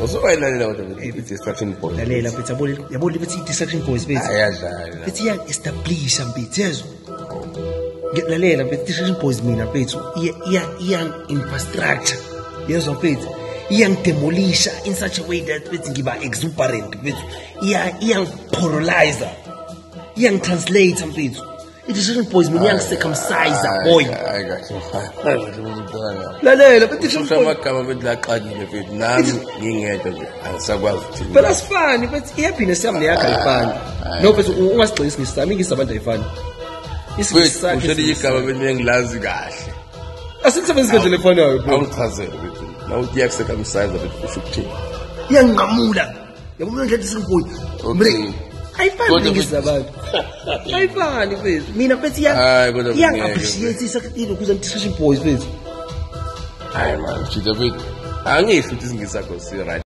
Uzoyilalela kodwa i-distraction boys. Lalela mfethu yabona ukuthi i-distraction boys mfethu. Ayadlala. Mfethu iya-establish mfethu yezwa. Ngelalela mfethu i-distraction boys mina mfethu iya-infrastructure. Yezwa mfethu. Iyang-demolisha in such a way that mfethu ngiba exuberant mfethu. Iyang-polarize. Iyang-translate mfethu. I-distraction boys mina iyang-circumcise boy. Lalela but i-distraction boys amagama mfethu laqalile mfethu nami ngingedwa nje angisakwazi ukuthi. Phela asifani mfethu i-happiness yami neyakho ayifani. No mfethu ungasigxilisi ngisami ngisabantu ayifani. Mfethu ushela igama mfethu engilazi kahle. Asikusebenzisa ngendlela efanayo bro. Awuchazele mfethu. Now uya-circumcise mfethu usho ukuthini? Iyangamula. Yabona nje distraction boy. Okay. Ayifani ngisabantu. Ayifani mfethu. Mina mfethu iyang-appreciate isakutile ukuze i-distraction boys mfethu. Hayi man, mfethu angisho ukuthi singisakho si right.